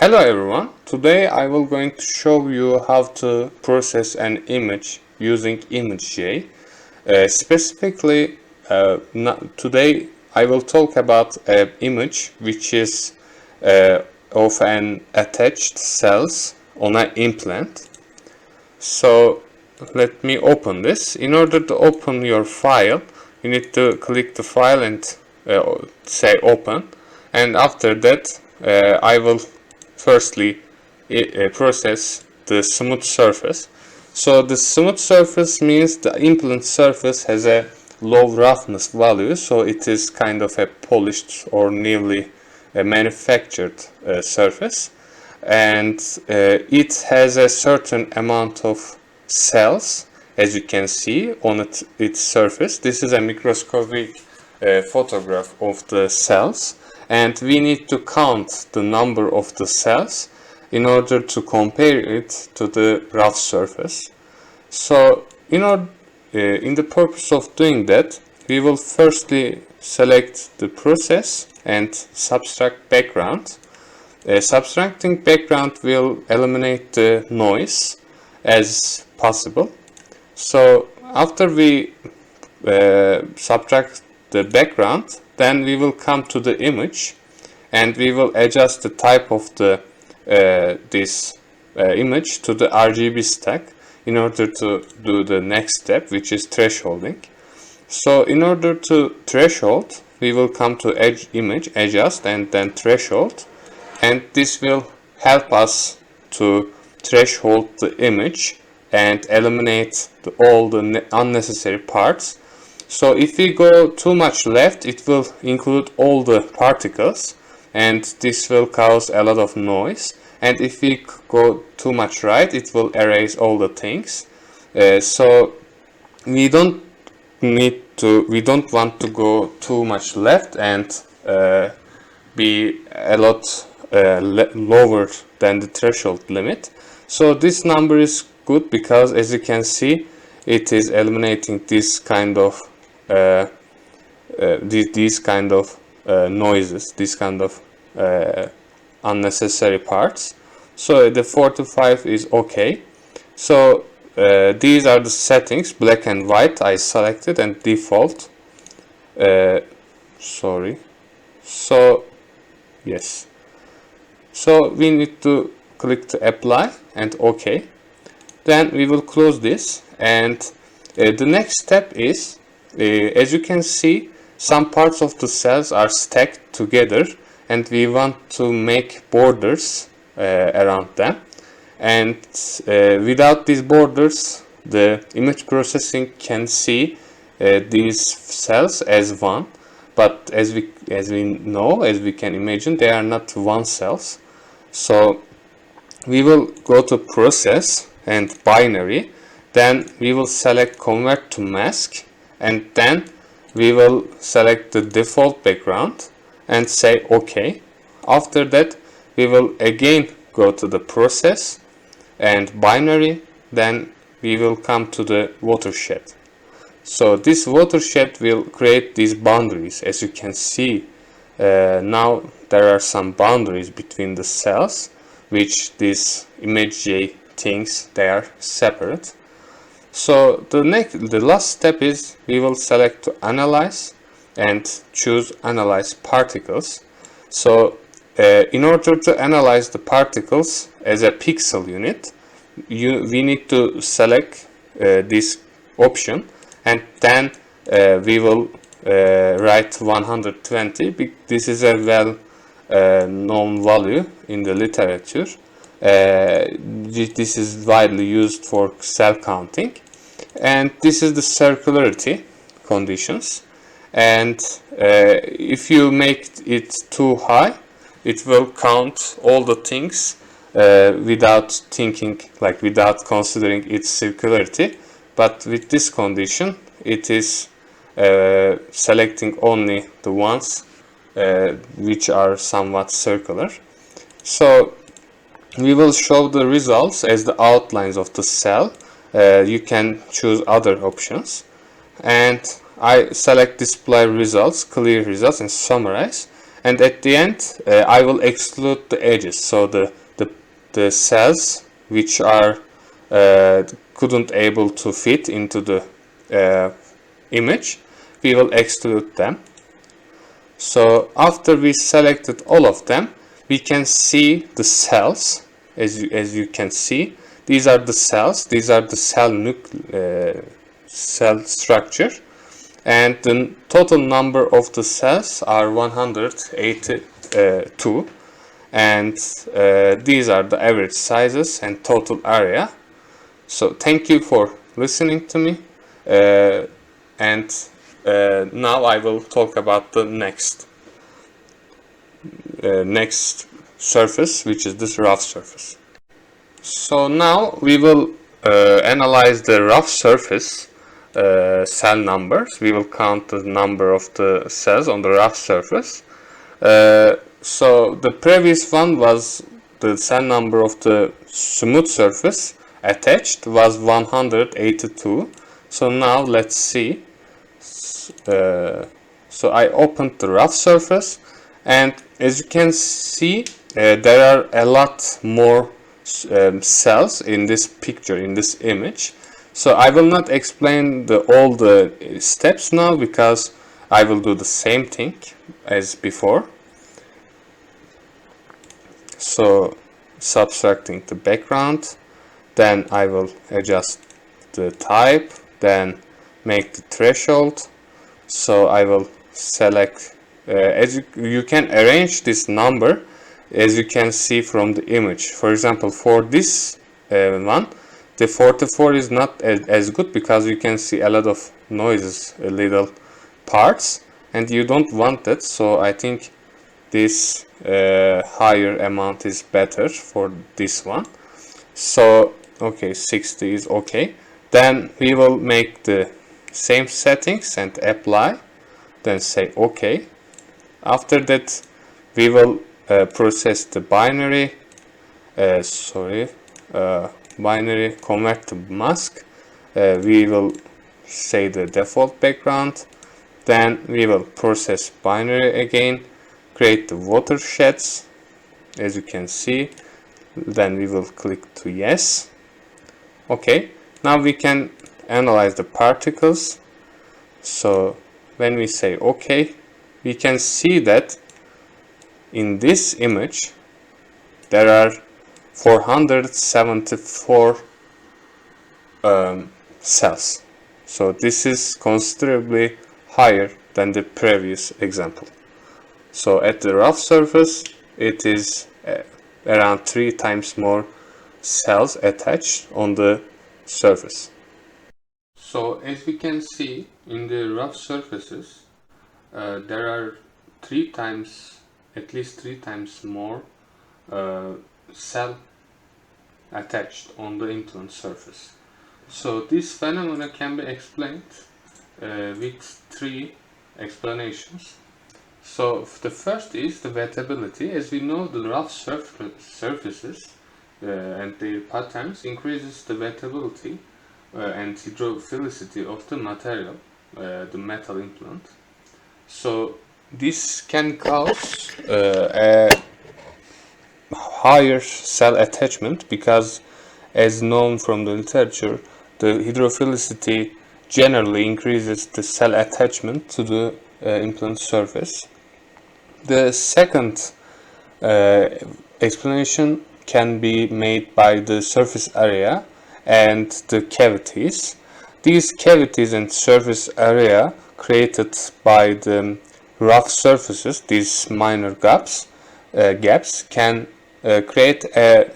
Hello everyone, today I will going to show you how to process an image using ImageJ. Specifically, today I will talk about an image which is of an attached cells on an implant. So let me open this. In order to open your file, you need to click the file and say open, and after that I will firstly process the smooth surface. So the smooth surface means the implant surface has a low roughness value, so it is kind of a polished or newly manufactured surface, and it has a certain amount of cells, as you can see on its surface. This is a microscopic photograph of the cells, and we need to count the number of the cells in order to compare it to the rough surface. So in the purpose of doing that, we will firstly select the process and subtract background. Subtracting background will eliminate the noise as possible. So after we subtract the background, then we will come to the image and we will adjust the type of the this image to the RGB stack in order to do the next step, which is thresholding. So in order to threshold, we will come to edge image, adjust, and then threshold, and this will help us to threshold the image and eliminate all the unnecessary parts. So if we go too much left, it will include all the particles, and this will cause a lot of noise. And if we go too much right, it will erase all the things. So we don't want to go too much left and be a lot lower than the threshold limit. So this number is good because, as you can see, it is eliminating this kind of noises, these kind of unnecessary parts. So the 4 to 5 is okay. So these are the settings, black and white I selected, and default. So yes. So we need to click to apply and OK. Then we will close this, and the next step is, as you can see, some parts of the cells are stacked together, and we want to make borders around them. And without these borders, the image processing can see these cells as one. But as we can imagine, they are not one cells. So we will go to process and binary, then we will select convert to mask, and then we will select the default background and say OK. After that, we will again go to the process and binary, then we will come to the watershed. So this watershed will create these boundaries. As you can see, now there are some boundaries between the cells, which this ImageJ thinks they are separate. So the last step is we will select to analyze and choose analyze particles. So in order to analyze the particles as a pixel unit, we need to select this option, and then we will write 120. This is a well known value in the literature. This is widely used for cell counting, and this is the circularity conditions. And if you make it too high, it will count all the things without thinking, like without considering its circularity. But with this condition, it is selecting only the ones which are somewhat circular. So we will show the results as the outlines of the cell. You can choose other options, and I select display results, clear results, and summarize. and at the end I will exclude the edges, so the cells which are couldn't able to fit into the image, we will exclude them. So after we selected all of them, we can see the cells. As you can see, these are the cells, these are the cell structure, and the total number of the cells are 182, and these are the average sizes and total area. So thank you for listening to me, and now I will talk about the next surface, which is this rough surface. So now we will analyze the rough surface cell numbers. We will count the number of the cells on the rough surface. So the previous one was the cell number of the smooth surface attached was 182. So now let's see. So I opened the rough surface, and as you can see, there are a lot more cells in this picture, in this image. So I will not explain all the steps now, because I will do the same thing as before. So subtracting the background, then I will adjust the type, then make the threshold. So I will select, as you can arrange this number as you can see from the image. For example, for this one, the 44 is not as good, because you can see a lot of noises, little parts, and you don't want that. So I think this higher amount is better for this one. So okay, 60 is okay. Then we will make the same settings and apply, then say OK. After that we will process the binary, binary, convert to mask. We will say the default background, then we will process binary again, create the watersheds, as you can see, then we will click to yes. Okay, now we can analyze the particles. So when we say OK, we can see that in this image there are 474 cells. So this is considerably higher than the previous example. So at the rough surface, it is around 3 times more cells attached on the surface. So as we can see, in the rough surfaces, there are at least three times more cell attached on the implant surface. So this phenomena can be explained with 3 explanations. So the first is the wettability. As we know, the rough surfaces and their patterns increases the wettability and hydrophilicity of the material, the metal implant. So this can cause a higher cell attachment, because as known from the literature, the hydrophilicity generally increases the cell attachment to the implant surface. The second explanation can be made by the surface area and the cavities. These cavities and surface area created by the rough surfaces, these minor gaps can create a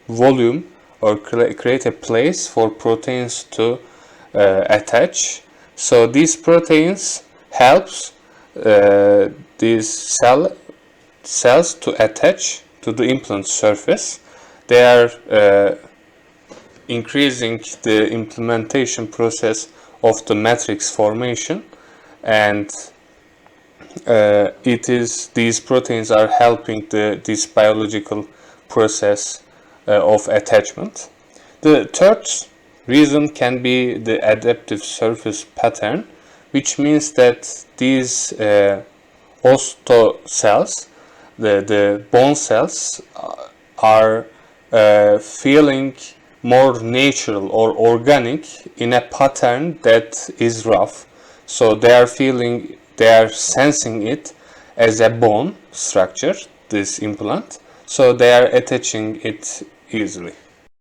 volume or create a place for proteins to attach. So these proteins helps these cells to attach to the implant surface. They are increasing the implementation process of the matrix formation, and these proteins are helping this biological process of attachment. The third reason can be the adaptive surface pattern, which means that these osteocells, the bone cells, are feeling more natural or organic in a pattern that is rough. So they are sensing it as a bone structure, this implant. So they are attaching it easily.